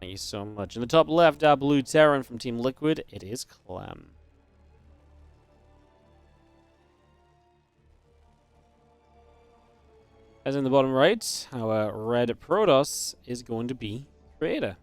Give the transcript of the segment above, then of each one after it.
Thank you so much. In the top left, our blue Terran from Team Liquid, it is Clem. As in the bottom right, our red Protoss is going to be Creator.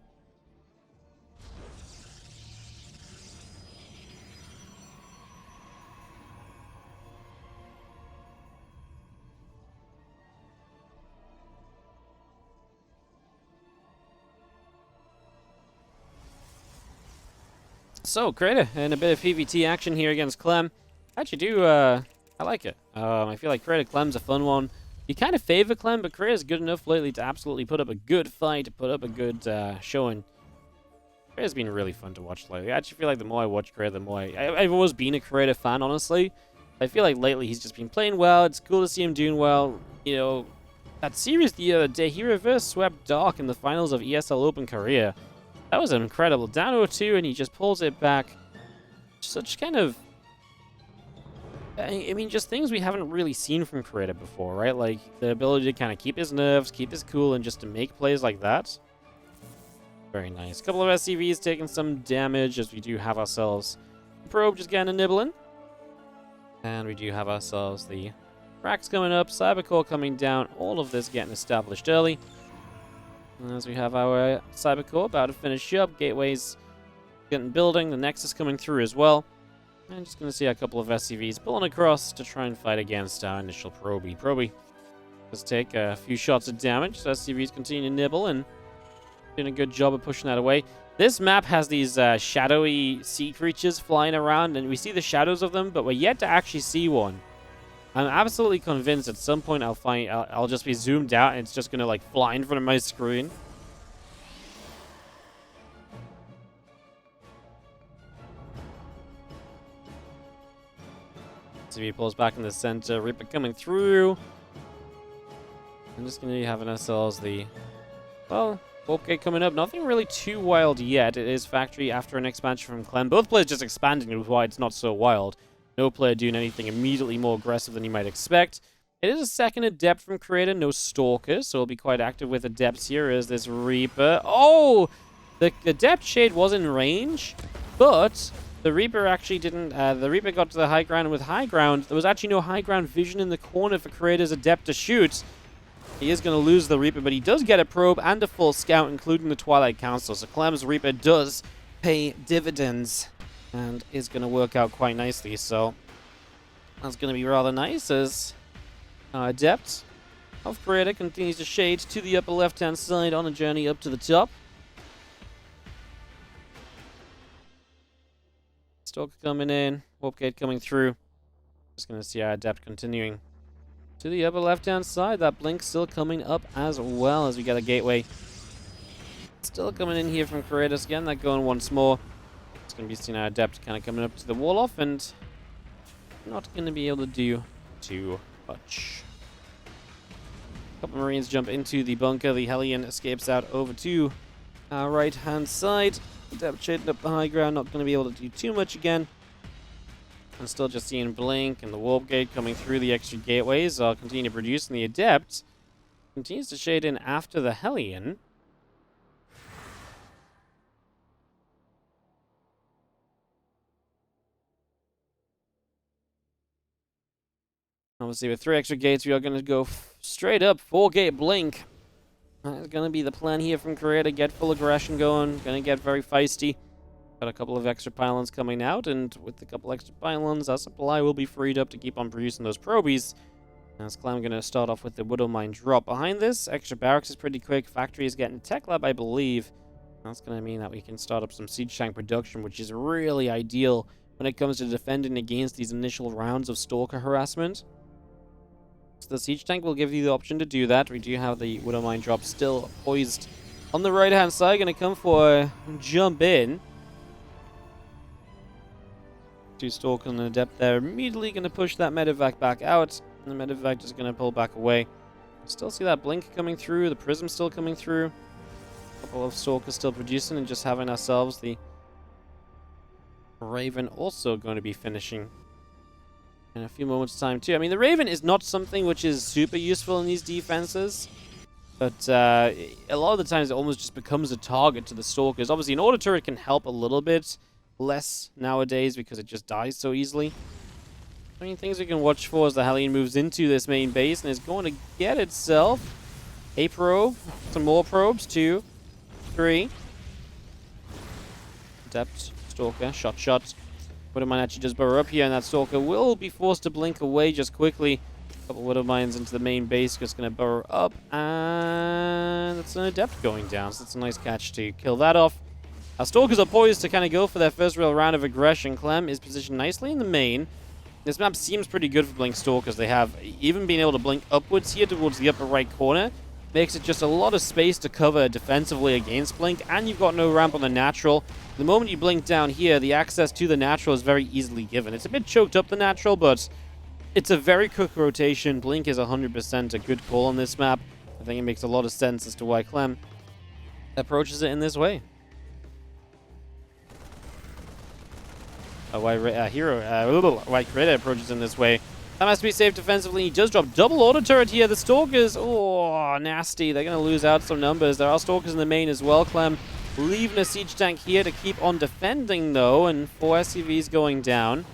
So, Creator, and a bit of PvT action here against Clem. I actually do, I like it. I feel like Creator Clem's a fun one. You kind of favor Clem, but Creator's good enough lately to absolutely put up a good fight, put up a good showing. Creator's been really fun to watch lately. I actually feel like the more I watch Creator, the more I've always been a Creator fan, honestly. I feel like lately he's just been playing well. It's cool to see him doing well. You know, that series the other day, he reverse swept Dark in the finals of ESL Open Korea. That was incredible. Down 0-2, and he just pulls it back. Such kind of... I mean, just things we haven't really seen from Creator before, right? Like, the ability to kind of keep his nerves, keep his cool, and just to make plays like that. Very nice. A couple of SCVs taking some damage, as we do have ourselves the Probe just getting a nibbling. And we do have ourselves the Cracks coming up, Cybercore coming down, all of this getting established early. As we have our Cybercore about to finish up, Gateways getting building, the Nexus coming through as well. And just going to see a couple of SCVs pulling across to try and fight against our initial Proby. Proby does take a few shots of damage, so SCVs continue to nibble and doing a good job of pushing that away. This map has these shadowy sea creatures flying around, and we see the shadows of them, but we're yet to actually see one. I'm absolutely convinced at some point I'll just be zoomed out and it's just gonna like fly in front of my screen. TV pulls back in the center, Reaper coming through. I'm just gonna be having ourselves the Warp Gate coming up. Nothing really too wild yet. It is Factory after an expansion from Clem. Both players just expanding, which is why it's not so wild. No player doing anything immediately more aggressive than you might expect. It is a second Adept from Creator, no Stalkers, so we'll be quite active with Adepts here as this Reaper. Oh! The Adept Shade was in range, but the Reaper actually didn't... the Reaper got to the high ground, and with high ground, there was actually no high ground vision in the corner for Creator's Adept to shoot. He is going to lose the Reaper, but he does get a Probe and a full Scout, including the Twilight Council, so Clem's Reaper does pay dividends. And is going to work out quite nicely, so that's going to be rather nice as our Adept of Creator continues to shade to the upper left-hand side on a journey up to the top. Stalker coming in, Warp Gate coming through. Just going to see our Adept continuing to the upper left-hand side. That Blink still coming up as well as we get a Gateway. Still coming in here from Creator. Again, that going once more. It's going to be seeing our Adept kind of coming up to the wall off and not going to be able to do too much. A couple Marines jump into the bunker. The Hellion escapes out over to our right-hand side. Adept shading up the high ground, not going to be able to do too much again. And still just seeing Blink and the Warp Gate coming through the extra gateways. I'll continue to produce, and the Adept continues to shade in after the Hellion. Obviously, with 3 extra gates, we are going to go straight up 4-gate Blink. That's going to be the plan here from Creator. Get full aggression going. Going to get very feisty. Got a couple of extra pylons coming out, and with a couple extra pylons, our supply will be freed up to keep on producing those probies. As Clem going to start off with the Widow Mine drop. Behind this, extra barracks is pretty quick. Factory is getting Tech Lab, I believe. That's going to mean that we can start up some Siege Tank production, which is really ideal when it comes to defending against these initial rounds of Stalker harassment. So the Siege Tank will give you the option to do that. We do have the Widow Mine drop still poised on the right-hand side. Going to come for a jump in. 2 Stalker and an Adept there. Immediately going to push that Medevac back out. And the Medevac just going to pull back away. Still see that Blink coming through. The Prism still coming through. A couple of Stalkers still producing and just having ourselves the Raven also going to be finishing in a few moments' time too. I mean, the Raven is not something which is super useful in these defenses. But a lot of the times it almost just becomes a target to the Stalkers. Obviously, an auto turret can help a little bit less nowadays because it just dies so easily. I mean, things we can watch for as the Hellion moves into this main base and is going to get itself a probe, some more probes, 2, 3. Adept, Stalker, shot. Widowmine actually does burrow up here, and that Stalker will be forced to blink away just quickly. A couple Widowmines into the main base, just going to burrow up, and that's an Adept going down, so that's a nice catch to kill that off. Our Stalkers are poised to kind of go for their first real round of aggression. Clem is positioned nicely in the main. This map seems pretty good for Blink Stalkers. They have even been able to blink upwards here towards the upper right corner. Makes it just a lot of space to cover defensively against Blink, and you've got no ramp on the natural. The moment you blink down here, the access to the natural is very easily given. It's a bit choked up, the natural, but it's a very quick rotation. Blink is 100% a good call on this map. I think it makes a lot of sense as to why Clem approaches it in this way. Why Creator approaches in this way. That has to be safe defensively. He does drop double auto turret here. The Stalkers, oh, nasty. They're going to lose out some numbers. There are Stalkers in the main as well. Clem leaving a siege tank here to keep on defending, though, and 4 SCVs going down.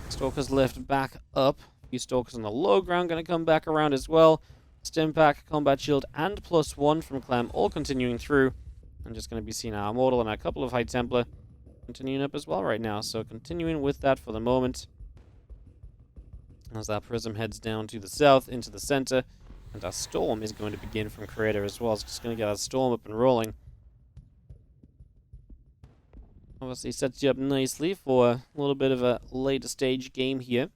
Stalkers lift back up. A few Stalkers on the low ground going to come back around as well. Stim pack, combat shield, and +1 from Clem, all continuing through. I'm just going to be seeing our Immortal and a couple of High Templar continuing up as well right now. So continuing with that for the moment. As our Prism heads down to the south, into the center. And our Storm is going to begin from Creator as well. It's just going to get our Storm up and rolling. Obviously sets you up nicely for a little bit of a later stage game here.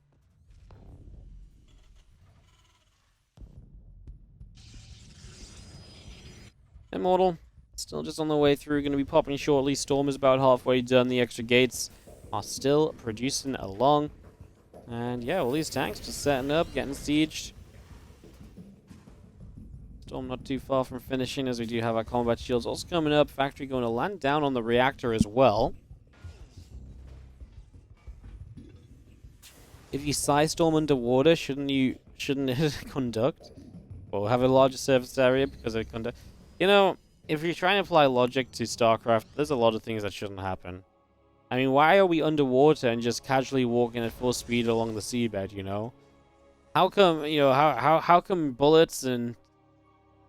Immortal, still just on the way through, going to be popping shortly. Storm is about halfway done. The extra gates are still producing along. And yeah, all these tanks just setting up, getting sieged. Storm not too far from finishing, as we do have our combat shields also coming up. Factory going to land down on the reactor as well. If you size Storm underwater, shouldn't it conduct? Or have a larger surface area because it conduct? You know, if you're trying to apply logic to StarCraft, there's a lot of things that shouldn't happen. I mean, why are we underwater and just casually walking at full speed along the seabed, you know? How come, you know, how come bullets and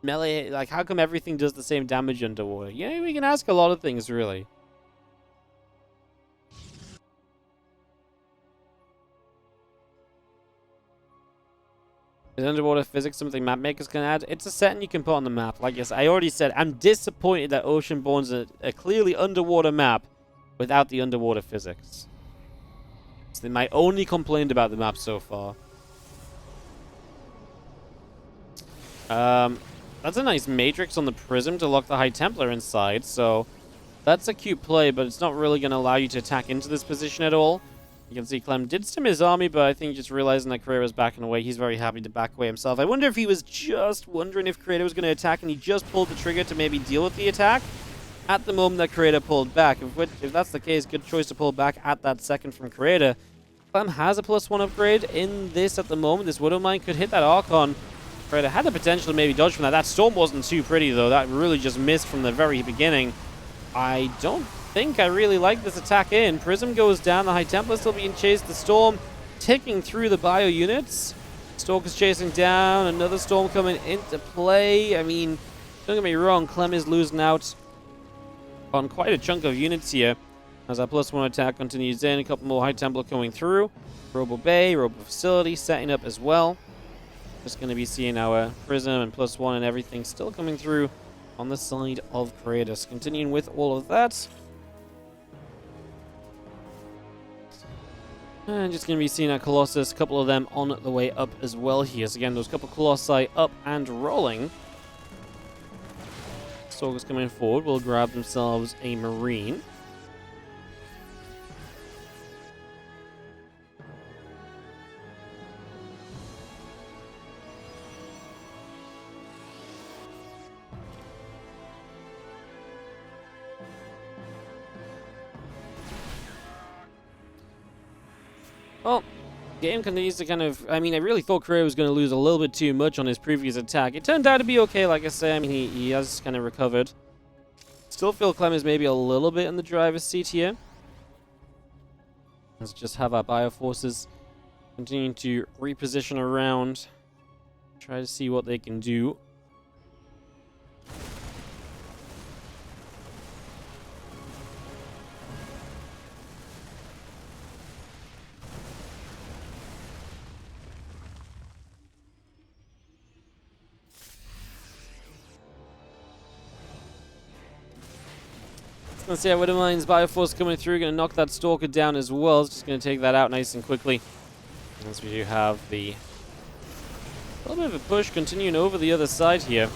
melee, like, how come everything does the same damage underwater? You know, we can ask a lot of things, really. Is underwater physics something map makers can add? It's a setting you can put on the map. Like I already said, I'm disappointed that Oceanborn's a clearly underwater map without the underwater physics. It's my only complaint about the map so far. That's a nice matrix on the Prism to lock the High Templar inside, so that's a cute play, but it's not really going to allow you to attack into this position at all. You can see Clem did stim his army, but I think just realizing that Creator was backing away, he's very happy to back away himself. I wonder if he was just wondering if Creator was going to attack, and he just pulled the trigger to maybe deal with the attack at the moment that Creator pulled back. If that's the case, good choice to pull back at that second from Creator. Clem has a +1 upgrade in this at the moment. This Widowmine could hit that Archon. Creator had the potential to maybe dodge from that. That Storm wasn't too pretty, though. That really just missed from the very beginning. I don't think I really like this attack in. Prism goes down. The High Templar still being chased. The Storm ticking through the bio units. Stalker's chasing down. Another Storm coming into play. I mean, don't get me wrong. Clem is losing out on quite a chunk of units here. As our +1 attack continues in. A couple more High Templar coming through. Robo Bay, Robo Facility setting up as well. Just going to be seeing our Prism and +1 and everything still coming through on the side of Kratos. Continuing with all of that. And just going to be seeing our Colossus, a couple of them on the way up as well here. So again, those couple Colossi up and rolling. Stalkers coming forward will grab themselves a Marine. Well, game continues to kind of... I mean, I really thought Creator was going to lose a little bit too much on his previous attack. It turned out to be okay, like I say. I mean, he has kind of recovered. Still feel Clem is maybe a little bit in the driver's seat here. Let's just have our Bioforces continuing to reposition around. Try to see what they can do. Let's see how Widowmine's Bioforce coming through. Going to knock that Stalker down as well. It's just going to take that out nice and quickly. As we do have a little bit of a push continuing over the other side here.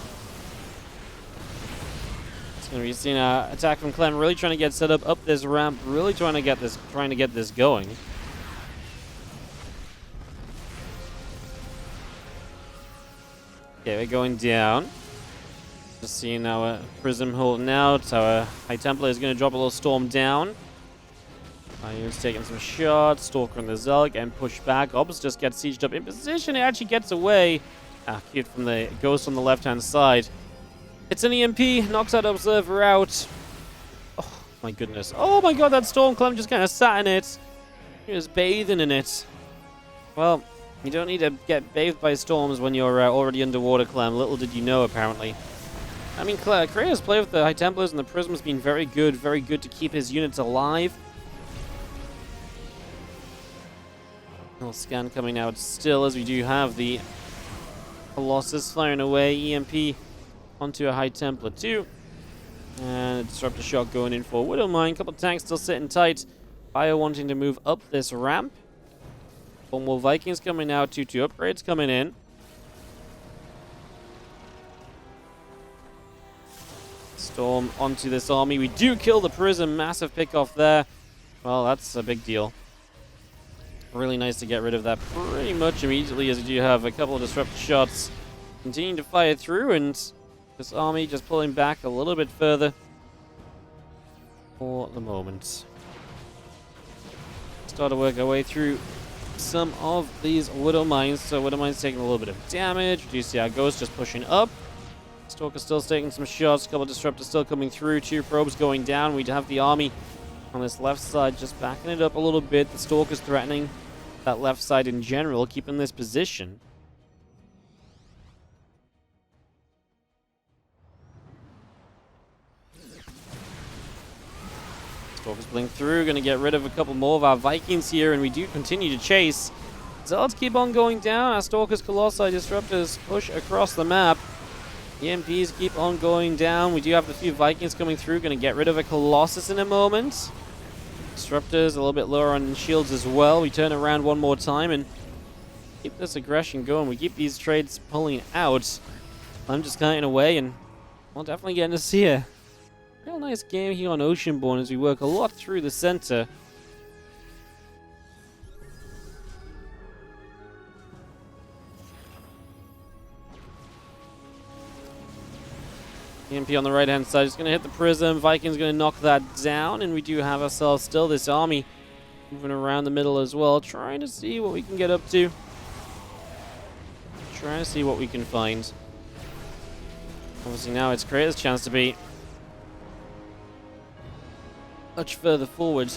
It's going to be seeing an attack from Clem. Really trying to get set up this ramp. Really trying to get this going. Okay, we're going down. Just seeing our Prism holding out. Our High Templar is going to drop a little Storm down. He's taking some shots. Stalker and the Zealot getting pushed back. Obs just gets sieged up in position. It actually gets away. Cute from the Ghost on the left-hand side. It's an EMP. Knocks that Observer out. Oh, my goodness. Oh, my God. That Storm Clem just kind of sat in it. He was bathing in it. Well, you don't need to get bathed by storms when you're already underwater, Clem. Little did you know, apparently. I mean, Kratos' play with the High Templars and the Prism has been very good to keep his units alive. Little scan coming out still, as we do have the Colossus firing away, EMP onto a High Templar too. And a Disruptor Shot going in for Widowmine. Couple of tanks still sitting tight. Bio wanting to move up this ramp. One more Vikings coming out, 2 upgrades coming in. Storm onto this army. We do kill the Prism. Massive pick off there. Well, that's a big deal. Really nice to get rid of that pretty much immediately, as we do have a couple of disruptor shots continuing to fire through, and this army just pulling back a little bit further for the moment. Start to work our way through some of these Widow Mines. So Widow Mines taking a little bit of damage. Do you see our Ghost just pushing up? Stalker still taking some shots. A couple of disruptors still coming through. 2 probes going down. We have the army on this left side just backing it up a little bit. The Stalker's threatening that left side in general, keeping this position. Stalker's pulling through. Going to get rid of a couple more of our Vikings here, and we do continue to chase. Zealots keep on going down. Our Stalkers, Colossi, Disruptors push across the map. EMPs keep on going down. We do have the few Vikings coming through. Going to get rid of a Colossus in a moment. Disruptors a little bit lower on shields as well. We turn around one more time and keep this aggression going. We keep these trades pulling out. I'm just kiting away, and we'll definitely getting to see a real nice game here on Oceanborn as we work a lot through the center. EMP on the right-hand side is going to hit the Prism. Vikings going to knock that down, and we do have ourselves still this army moving around the middle as well, trying to see what we can get up to. Trying to see what we can find. Obviously now it's Creator's chance to be much further forward.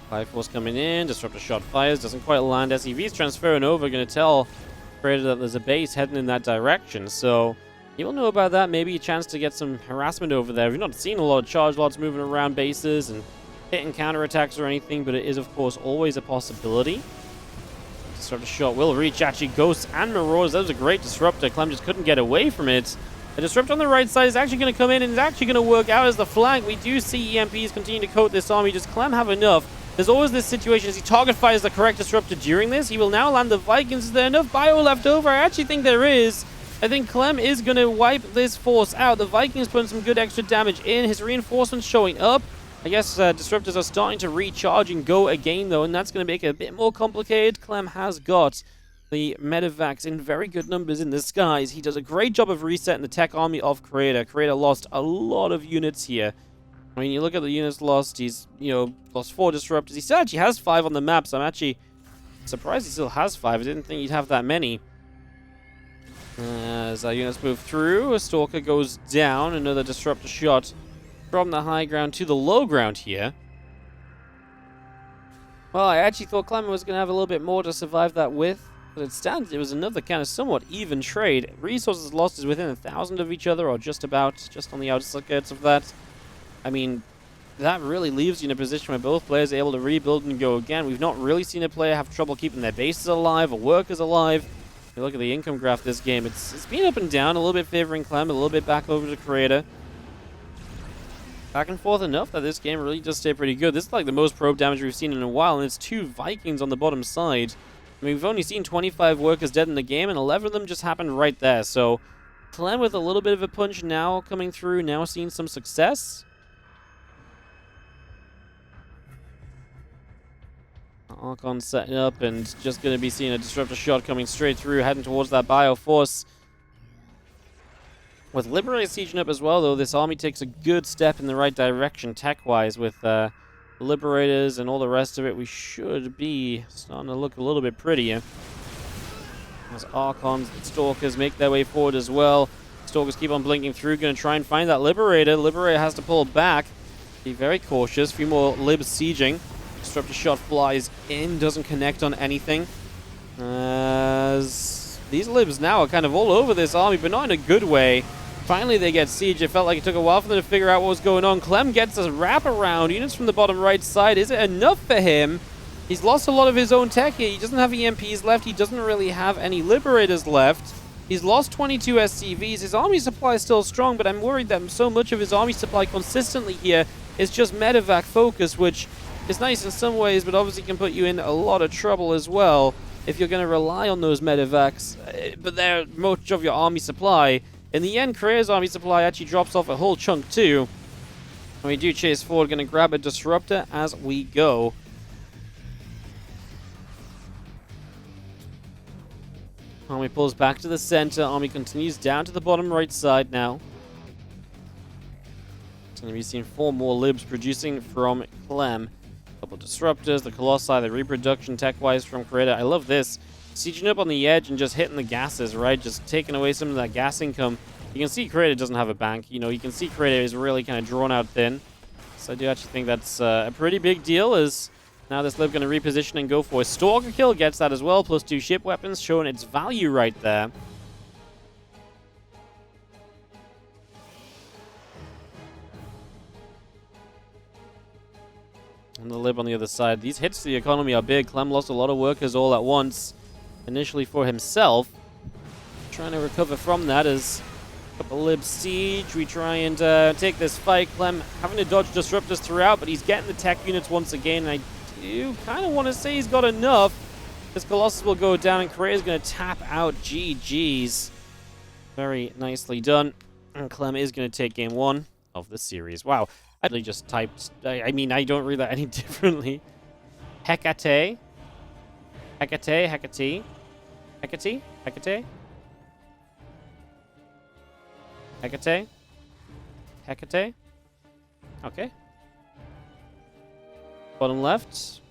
Fire Force coming in, Disruptor Shot fires, doesn't quite land. SEV's transferring over, going to tell Creator that there's a base heading in that direction, so you'll know about that. Maybe a chance to get some harassment over there. We've not seen a lot of charge lots moving around bases and hitting counterattacks or anything, but it is, of course, always a possibility. Disruptor Shot will reach actually Ghosts and Marauders. That was a great Disruptor. Clem just couldn't get away from it. The Disruptor on the right side is actually going to come in and is actually going to work out as the flank. We do see EMPs continue to coat this army. Does Clem have enough? There's always this situation as he target fires the correct Disruptor during this. He will now land the Vikings. Is there enough bio left over? I actually think there is. I think Clem is going to wipe this force out. The Vikings putting some good extra damage in. His reinforcements showing up. I guess Disruptors are starting to recharge and go again, though, and that's going to make it a bit more complicated. Clem has got the Medivacs in very good numbers in the skies. He does a great job of resetting the tech army of Creator. Creator lost a lot of units here. I mean, you look at the units lost, he's, lost 4 disruptors. He still actually has 5 on the map, so I'm actually surprised he still has 5. I didn't think he'd have that many. As our units move through, a Stalker goes down. Another disruptor shot from the high ground to the low ground here. Well, I actually thought Clem was going to have a little bit more to survive that with. But it was another kind of somewhat even trade. Resources lost is within 1,000 of each other, or just about, just on the outskirts of that. I mean, that really leaves you in a position where both players are able to rebuild and go again. We've not really seen a player have trouble keeping their bases alive or workers alive. If you look at the income graph this game, it's been up and down, a little bit favoring Clem, a little bit back over to Creator. Back and forth enough that this game really does stay pretty good. This is like the most probe damage we've seen in a while, and it's 2 Vikings on the bottom side. I mean, we've only seen 25 workers dead in the game, and 11 of them just happened right there. So, Clem with a little bit of a punch now coming through, now seeing some success. Archon setting up and just going to be seeing a disruptor shot coming straight through, heading towards that Bioforce. With Liberator sieging up as well, though, this army takes a good step in the right direction tech-wise. With Liberators and all the rest of it, we should be starting to look a little bit prettier. As Archons and Stalkers make their way forward as well. Stalkers keep on blinking through, going to try and find that Liberator. Liberator has to pull back. Be very cautious. A few more Libs sieging. Disruptor shot flies in, doesn't connect on anything. As these Libs now are kind of all over this army, but not in a good way. Finally, they get siege. It felt like it took a while for them to figure out what was going on. Clem gets a wraparound. Units from the bottom right side. Is it enough for him? He's lost a lot of his own tech here. He doesn't have EMPs left. He doesn't really have any Liberators left. He's lost 22 SCVs. His army supply is still strong, but I'm worried that so much of his army supply consistently here is just medevac focus, which is nice in some ways, but obviously can put you in a lot of trouble as well if you're going to rely on those medevacs. But they're much of your army supply. In the end, Korea's army supply actually drops off a whole chunk too. And we do chase forward, going to grab a disruptor as we go. Army pulls back to the center. Army continues down to the bottom right side now. It's going to be seeing 4 more Libs producing from Clem. Couple disruptors, the Colossi, the reproduction tech-wise from Creator. I love this. Sieging up on the edge and just hitting the gases, right? Just taking away some of that gas income. You can see Creator doesn't have a bank. You can see Creator is really kind of drawn out thin. So I do actually think that's a pretty big deal, as now this Lib going to reposition and go for a Stalker kill. Gets that as well, plus 2 ship weapons, showing its value right there. And the Lib on the other side. These hits to the economy are big. Clem lost a lot of workers all at once. Initially for himself. Trying to recover from that as a couple Lib siege. We try and take this fight. Clem having to dodge disruptors throughout, but he's getting the tech units once again. And I do kind of want to say he's got enough. This Colossus will go down and Korea's going to tap out. GG's. Very nicely done. And Clem is going to take game 1 of the series. Wow. I actually just typed, I mean, I don't read that any differently. Hecate. Hecate, Hecate. Hecate, Hecate. Hecate. Hecate. Okay. Bottom left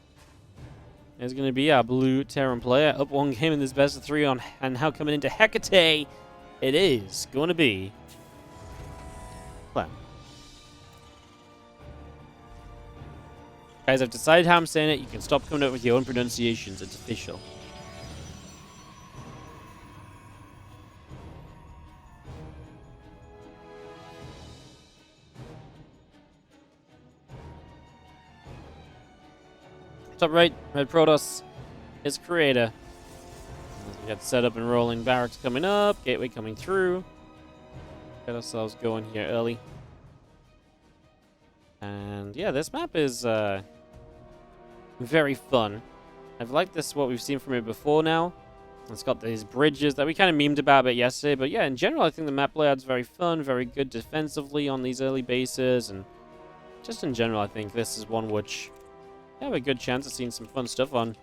is going to be our blue Terran player. Up 1 game in this best of 3 on, and now coming into Hecate, it is going to be Clem. Guys, I've decided how I'm saying it. You can stop coming up with your own pronunciations. It's official. Top right, Red Protoss is Creator. We got set up and rolling. Barracks coming up. Gateway coming through. Get ourselves going here early. And yeah, this map is very fun. I've liked this, what we've seen from it before now. It's got these bridges that we kind of memed about a bit yesterday. But yeah, in general, I think the map layout's very fun, very good defensively on these early bases. And just in general, I think this is one which I have a good chance of seeing some fun stuff on.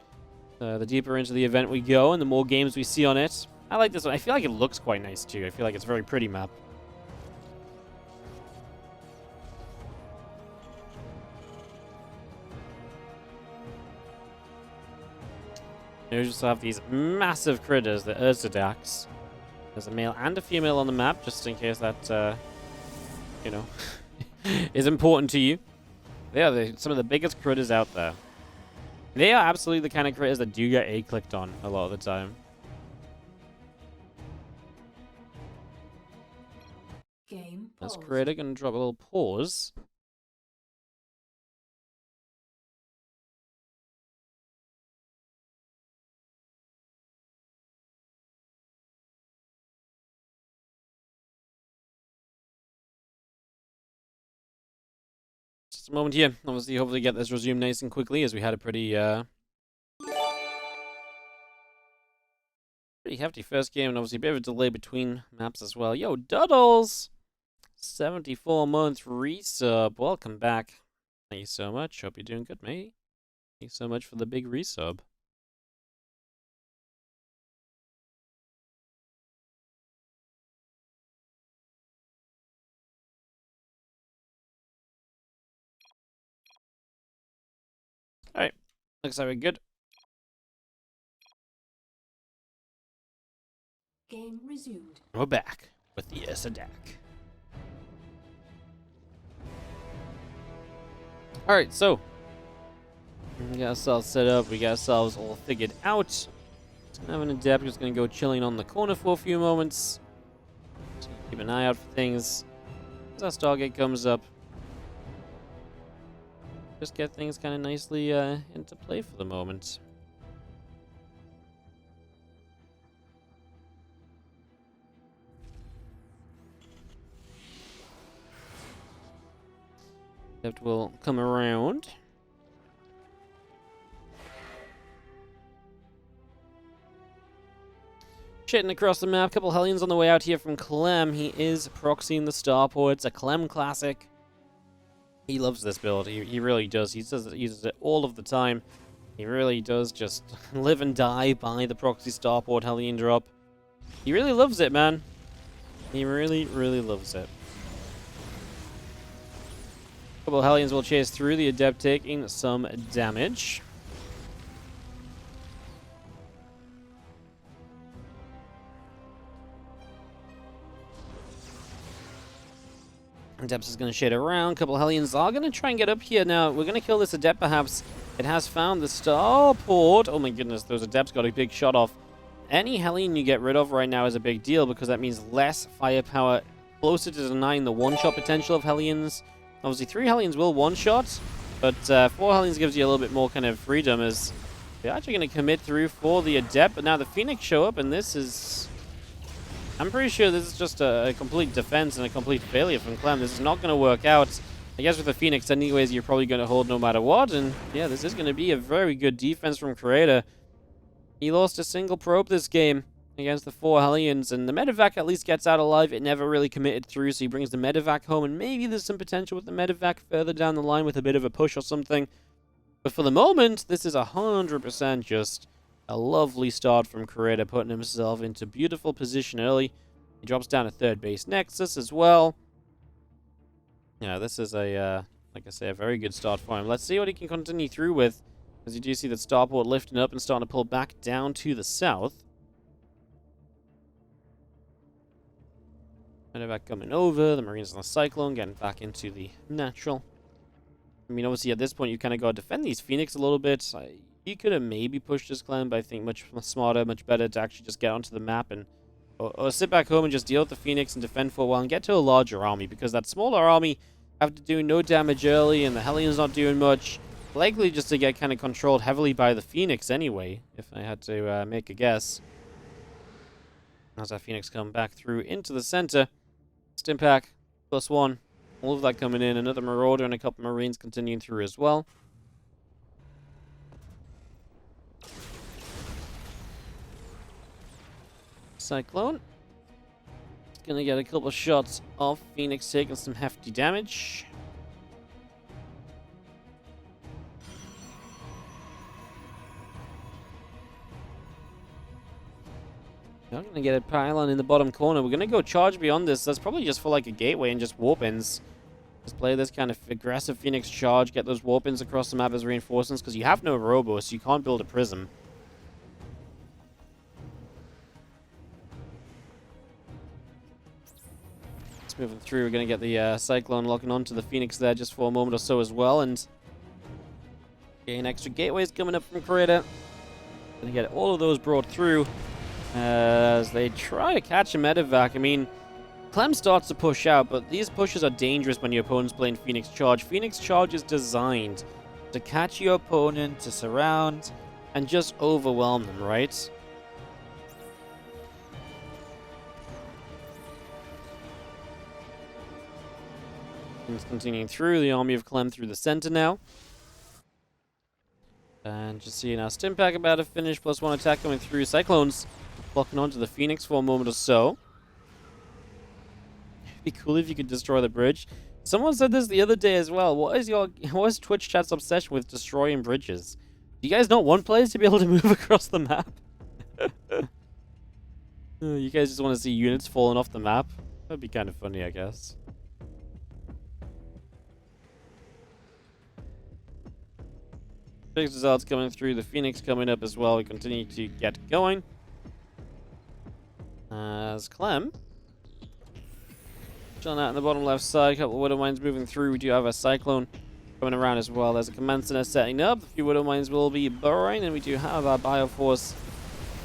The deeper into the event we go and the more games we see on it. I like this one. I feel like it looks quite nice too. I feel like it's a very pretty map. You just have these massive critters, the Urzadax. There's a male and a female on the map, just in case that, you know, is important to you. They are some of the biggest critters out there. They are absolutely the kind of critters that do get A-clicked on a lot of the time. Game This paused. critter gonna drop a little pause. Just a moment here. Obviously, hopefully get this resumed nice and quickly, as we had a pretty hefty first game, and obviously a bit of a delay between maps as well. Yo, Duddles! 74-month resub. Welcome back. Thank you so much. Hope you're doing good, mate. Thank you so much for the big resub. Alright. Looks like we're good. Game resumed. We're back with the SADAC. Alright, so we got ourselves set up, we got ourselves all figured out. Just gonna have an adept who's gonna go chilling on the corner for a few moments. Just keep an eye out for things. As our Stargate comes up, just get things kind of nicely into play for the moment. Adept will come around. Shitting across the map, couple Hellions on the way out here from Clem. He is proxying the starport. It's a Clem classic. He loves this build. He really does. He uses it all of the time. He really does just live and die by the proxy starport Hellion drop. He really loves it, man. He really, really loves it. Couple of Hellions will chase through, the Adept taking some damage. Adept is going to shade around. Couple of Hellions are going to try and get up here. Now, we're going to kill this Adept, perhaps. It has found the starport. Oh my goodness, those Adepts got a big shot off. Any Hellion you get rid of right now is a big deal, because that means less firepower, closer to denying the one-shot potential of Hellions. Obviously, 3 Hellions will one-shot, but 4 Hellions gives you a little bit more kind of freedom, as they're actually going to commit through for the Adept. But now the Phoenix show up, and this is... I'm pretty sure this is just a complete defense and a complete failure from Clem. This is not going to work out. I guess with the Phoenix, anyways, you're probably going to hold no matter what. And yeah, this is going to be a very good defense from Creator. He lost a single probe this game against the 4 Hellions, and the Medevac at least gets out alive. It never really committed through, so he brings the Medevac home, and maybe there's some potential with the Medevac further down the line with a bit of a push or something. But for the moment, this is 100% just a lovely start from Creator, putting himself into beautiful position early. He drops down a third base Nexus as well. Yeah, this is a, like I say, a very good start for him. Let's see what he can continue through with, as you do see that starport lifting up and starting to pull back down to the south. Medevac coming over, the Marines on the Cyclone getting back into the natural. I mean, obviously at this point you kind of got to defend these Phoenix a little bit. He could have maybe pushed his Clem, but I think much smarter, much better to actually just get onto the map and or sit back home and just deal with the Phoenix and defend for a while and get to a larger army, because that smaller army have to do no damage early, and the Hellion's not doing much. Likely just to get kind of controlled heavily by the Phoenix anyway, if I had to make a guess. As that Phoenix come back through into the center. Stimpack, +1. All of that coming in. Another Marauder and a couple Marines continuing through as well. Cyclone. Gonna get a couple shots of Phoenix taking some hefty damage. Not gonna get a pylon in the bottom corner. We're gonna go charge beyond this. That's probably just for like a gateway and just warp-ins. Just play this kind of aggressive Phoenix charge, get those warp-ins across the map as reinforcements, because you have no robo, so you can't build a prism. moving through. We're going to get the Cyclone locking onto the Phoenix there just for a moment or so as well. And gain extra gateways coming up from Creator. Going to get all of those brought through as they try to catch a medevac. I mean, Clem starts to push out, but these pushes are dangerous when your opponent's playing Phoenix Charge. Phoenix Charge is designed to catch your opponent, to surround, and just overwhelm them, right? Things continuing through, the army of Clem through the center now. And just seeing our stim pack about to finish, +1 attack coming through. Cyclones blocking onto the Phoenix for a moment or so. It'd be cool if you could destroy the bridge. Someone said this the other day as well. What is Twitch chat's obsession with destroying bridges? Do you guys not want players to be able to move across the map? You guys just want to see units falling off the map? That'd be kind of funny, I guess. Big results coming through. The Phoenix coming up as well. We continue to get going. As Clem chilling out in the bottom left side, a couple of Widow Mines moving through. We do have a Cyclone coming around as well. There's a Command Center setting up. A few Widow Mines will be burrowing, and we do have our Bioforce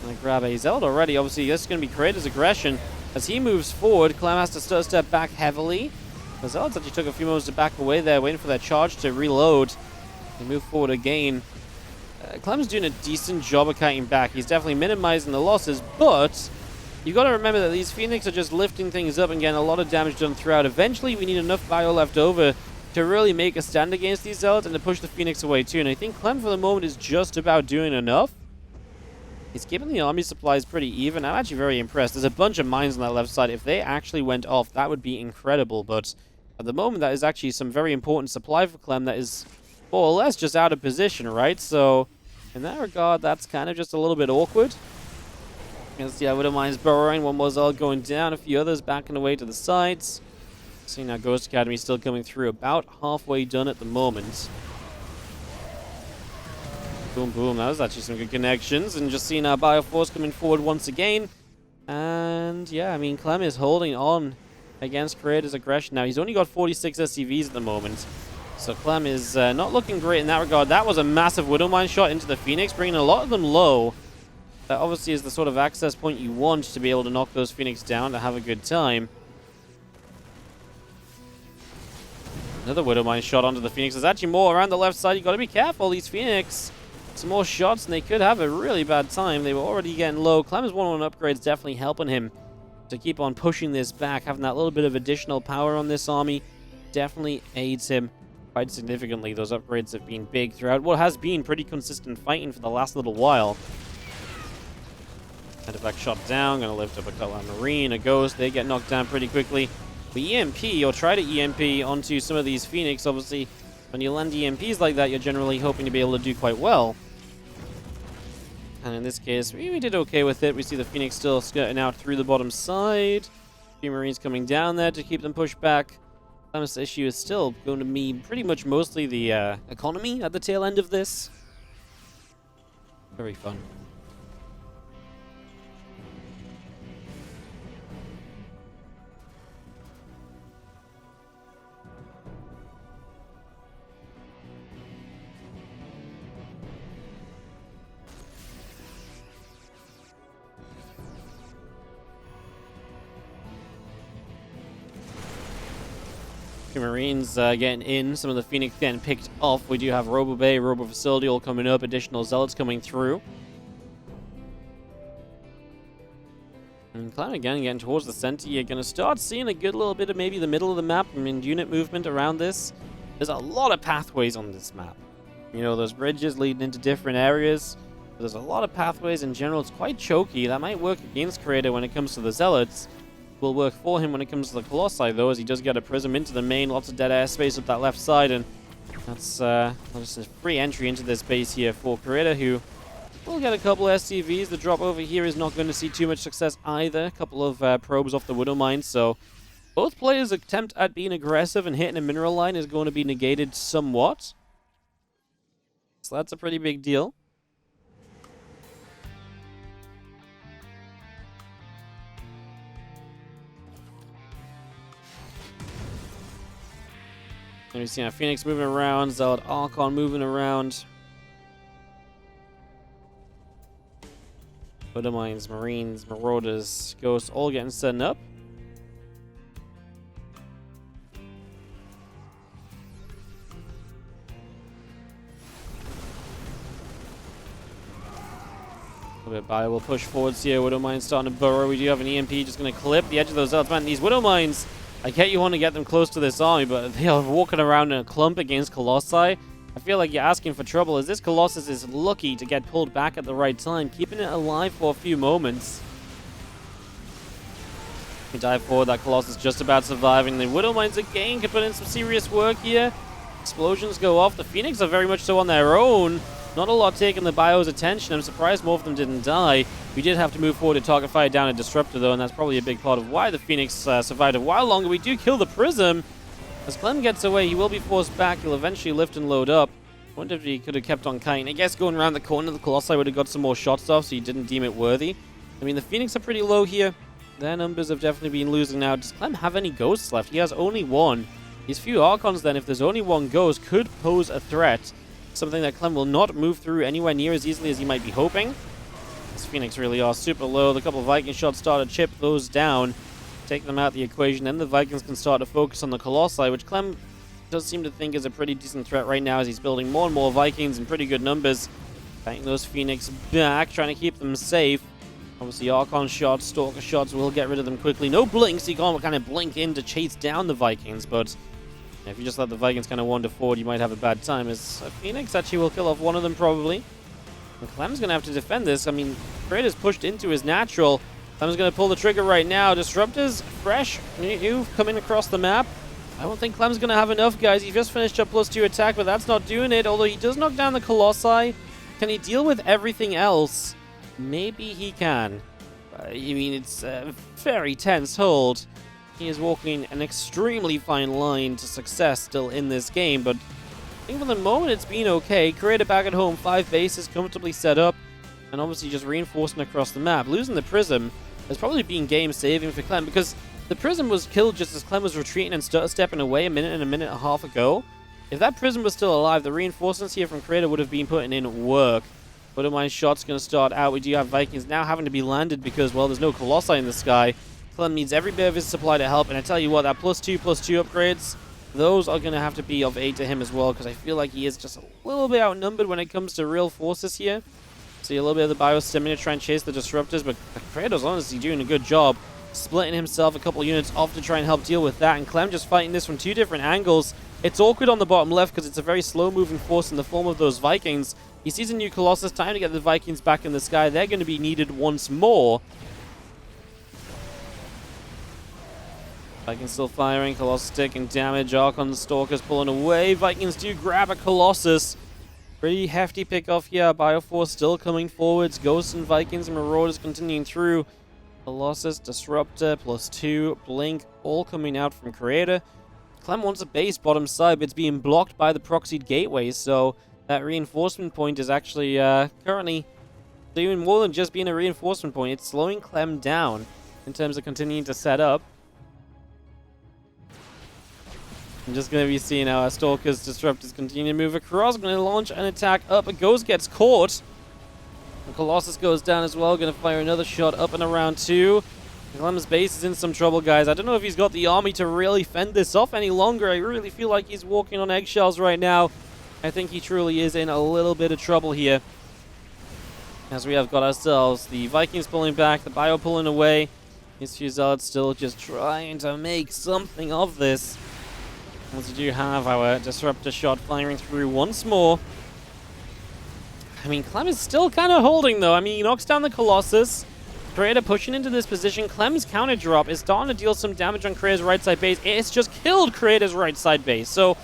going to grab a Zeld already. Obviously, this is going to be Creator's aggression. As he moves forward, Clem has to step back heavily. The Zelds actually took a few moments to back away there, waiting for their charge to reload and move forward again. Clem's doing a decent job of kiting back. He's definitely minimizing the losses, but you got to remember that these Phoenix are just lifting things up and getting a lot of damage done throughout. Eventually, we need enough bio left over to really make a stand against these Zealots and to push the Phoenix away too. And I think Clem, for the moment, is just about doing enough. He's keeping the army supplies pretty even. I'm actually very impressed. There's a bunch of mines on that left side. If they actually went off, that would be incredible. But at the moment, that is actually some very important supply for Clem that is more or less just out of position, right? So in that regard, that's kind of just a little bit awkward. As the Widow Mines burrowing, one was all going down, a few others backing away to the sides. Seeing our Ghost Academy still coming through, about halfway done at the moment. Boom, boom, that was actually some good connections. And just seeing our Bioforce coming forward once again. And yeah, I mean, Clem is holding on against Creator's aggression now. He's only got 46 SCVs at the moment. So Clem is not looking great in that regard. That was a massive Widow Mine shot into the Phoenix, bringing a lot of them low. That obviously is the sort of access point you want to be able to knock those Phoenix down to have a good time. Another Widow Mine shot onto the Phoenix. There's actually more around the left side. You got to be careful. These Phoenix, some more shots, and they could have a really bad time. They were already getting low. Clem's 1-1 upgrades definitely helping him to keep on pushing this back. Having that little bit of additional power on this army definitely aids him quite significantly. Those upgrades have been big throughout what has been pretty consistent fighting for the last little while. Medevac shot down, gonna lift up a Cutlass Marine, a Ghost. They get knocked down pretty quickly. We EMP, or try to EMP onto some of these Phoenix. Obviously, when you land EMPs like that, you're generally hoping to be able to do quite well. And in this case, we did okay with it. We see the Phoenix still skirting out through the bottom side. A few Marines coming down there to keep them pushed back. Clem's issue is still going to be pretty much mostly the economy at the tail end of this. Very fun. Marines getting in, some of the Phoenix getting picked off. We do have Robo Bay, Robo Facility all coming up, additional Zealots coming through. And Clem again getting towards the center. You're going to start seeing a good little bit of maybe the middle of the map. I mean, unit movement around this. There's a lot of pathways on this map. You know, those bridges leading into different areas. There's a lot of pathways in general. It's quite choky. That might work against Creator when it comes to the Zealots. Will work for him when it comes to the Colossi, though, as he does get a Prism into the main. Lots of dead airspace up that left side, and that's just a free entry into this base here for Creator, who will get a couple SCVs. The drop over here is not going to see too much success either. A couple of probes off the Widow Mine, so both players' attempt at being aggressive and hitting a mineral line is going to be negated somewhat. So that's a pretty big deal. And we see our Phoenix moving around, Zealot Archon moving around. Mines, Marines, Marauders, Ghosts all getting set up. A bit by, we'll push forwards here. Widow Mines starting to burrow. We do have an EMP just going to clip the edge of those Zealots. Man, these Widow Mines, I get you want to get them close to this army, but they are walking around in a clump against Colossi. I feel like you're asking for trouble, as this Colossus is lucky to get pulled back at the right time, keeping it alive for a few moments. We dive forward, that Colossus just about surviving. The Widow Mines again could put in some serious work here. Explosions go off. The Phoenix are very much so on their own. Not a lot taking the Bio's attention. I'm surprised more of them didn't die. We did have to move forward to target fire down a Disruptor, though, and that's probably a big part of why the Phoenix survived a while longer. We do kill the Prism. As Clem gets away, he will be forced back. He'll eventually lift and load up. I wonder if he could have kept on kiting. I guess going around the corner, the Colossi would have got some more shots off, so he didn't deem it worthy. I mean, the Phoenix are pretty low here. Their numbers have definitely been losing now. Does Clem have any Ghosts left? He has only one. These few Archons, then, if there's only one Ghost, could pose a threat. Something that Clem will not move through anywhere near as easily as he might be hoping. This Phoenix really are super low. The couple of Viking shots start to chip those down, take them out of the equation. Then the Vikings can start to focus on the Colossi, which Clem does seem to think is a pretty decent threat right now as he's building more and more Vikings in pretty good numbers. Fighting those Phoenix back, trying to keep them safe. Obviously, Archon shots, Stalker shots will get rid of them quickly. No blinks, so you can't kind of blink in to chase down the Vikings, but if you just let the Vikings kind of wander forward, you might have a bad time. As Phoenix actually will kill off one of them, probably. And Clem's going to have to defend this. I mean, Kratos pushed into his natural. Clem's going to pull the trigger right now. Disruptors, fresh, new, coming across the map. I don't think Clem's going to have enough, guys. He just finished up +2 attack, but that's not doing it. Although he does knock down the Colossi. Can he deal with everything else? Maybe he can. I mean, it's a very tense hold. He is walking an extremely fine line to success still in this game, but I think for the moment it's been okay. Creator back at home, 5 bases comfortably set up, and obviously just reinforcing across the map. Losing the Prism has probably been game-saving for Clem, because the Prism was killed just as Clem was retreating and stepping away a minute and a half ago. If that Prism was still alive, the reinforcements here from Creator would have been putting in work. But my shot's going to start out. We do have Vikings now having to be landed because, well, there's no Colossi in the sky. Clem needs every bit of his supply to help, and I tell you what, that +2 upgrades, those are going to have to be of aid to him as well, because I feel like he is just a little bit outnumbered when it comes to real forces here. See a little bit of the Bio-Stimina to try and chase the Disruptors, but Kratos honestly doing a good job, splitting himself a couple units off to try and help deal with that, and Clem just fighting this from 2 different angles. It's awkward on the bottom left because it's a very slow-moving force in the form of those Vikings. He sees a new Colossus, time to get the Vikings back in the sky. They're going to be needed once more. Vikings still firing, Colossus taking damage, Archon Stalkers pulling away. Vikings do grab a Colossus. Pretty hefty pick-off here. Bioforce still coming forwards. Ghosts and Vikings and Marauders continuing through. Colossus, Disruptor, +2, Blink, all coming out from Creator. Clem wants a base bottom side, but it's being blocked by the proxied gateways, so that reinforcement point is actually currently doing more than just being a reinforcement point. It's slowing Clem down in terms of continuing to set up. I'm just going to be seeing how our Stalkers, Disruptors continue to move across. Going to launch an attack up. A Ghost gets caught. The Colossus goes down as well. Going to fire another shot up and around 2. Clem's base is in some trouble, guys. I don't know if he's got the army to really fend this off any longer. I really feel like he's walking on eggshells right now. I think he truly is in a little bit of trouble here. As we have got ourselves the Vikings pulling back, the Bio pulling away. These few Zealots still just trying to make something of this. Once we do have our Disruptor shot firing through once more. I mean, Clem is still kind of holding, though. I mean, he knocks down the Colossus. Creator pushing into this position. Clem's counter drop is starting to deal some damage on Creator's right side base. It's just killed Creator's right side base. So,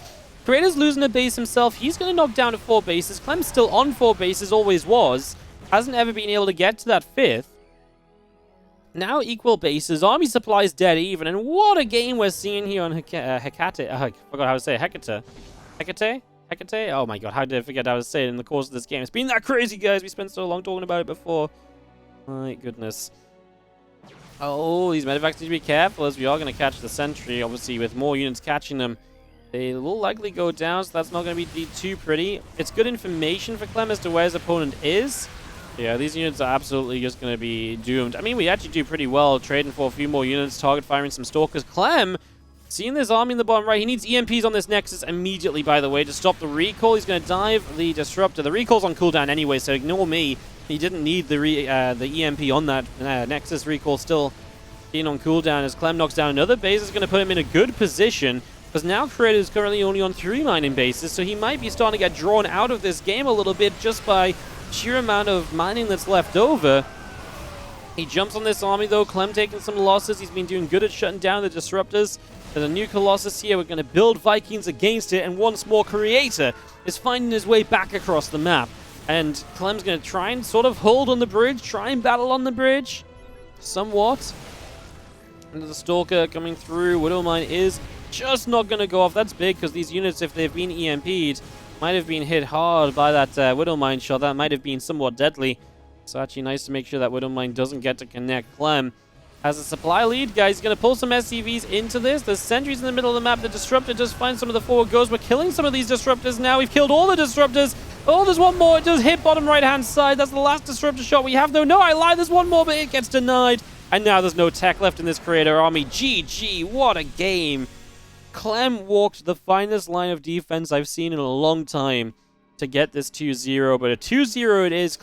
Creator's losing a base himself. He's going to knock down to 4 bases. Clem's still on 4 bases, always was. Hasn't ever been able to get to that 5th. Now equal bases. Army supplies dead even. And what a game we're seeing here on Hecate. I forgot how to say it. Hecate? Hecate? Hecate? Oh my god, how did I forget how to say it in the course of this game? It's been that crazy, guys. We spent so long talking about it before. My goodness. Oh, these medevacts need to be careful, as we are going to catch the sentry. Obviously, with more units catching them, They will likely go down, so that's not going to be too pretty. It's good information for Clem as to where his opponent is. Yeah, these units are absolutely just going to be doomed. I mean, we actually do pretty well trading for a few more units, target firing some Stalkers. Clem, seeing this army in the bottom right, he needs EMPs on this Nexus immediately, by the way, to stop the recall. He's going to dive the Disruptor. The recall's on cooldown anyway, so ignore me. He didn't need the EMP on that Nexus recall, still being on cooldown as Clem knocks down another base. Is going to put him in a good position, because now Creator is currently only on 3 mining bases, so he might be starting to get drawn out of this game a little bit just by sheer amount of mining that's left over. He jumps on this army though. Clem taking some losses. He's been doing good at shutting down the Disruptors. There's a new Colossus here. We're going to build Vikings against it, and once more Creator is finding his way back across the map. And Clem's going to try and sort of hold on the bridge, try and battle on the bridge somewhat. And the Stalker coming through. Widowmine is just not going to go off. That's big, because these units, if they've been EMP'd, might have been hit hard by that Widowmine shot. That might have been somewhat deadly. So actually nice to make sure that Widowmine doesn't get to connect. Clem has a supply lead, guys. He's going to pull some SCVs into this. There's sentries in the middle of the map. The Disruptor just finds some of the forward goes. We're killing some of these Disruptors now. We've killed all the Disruptors. Oh, there's one more. It does hit bottom right-hand side. That's the last Disruptor shot we have, though. No, I lied. There's one more, but it gets denied. And now there's no tech left in this Creator army. GG. What a game. Clem walked the finest line of defense I've seen in a long time to get this 2-0, but a 2-0 it is.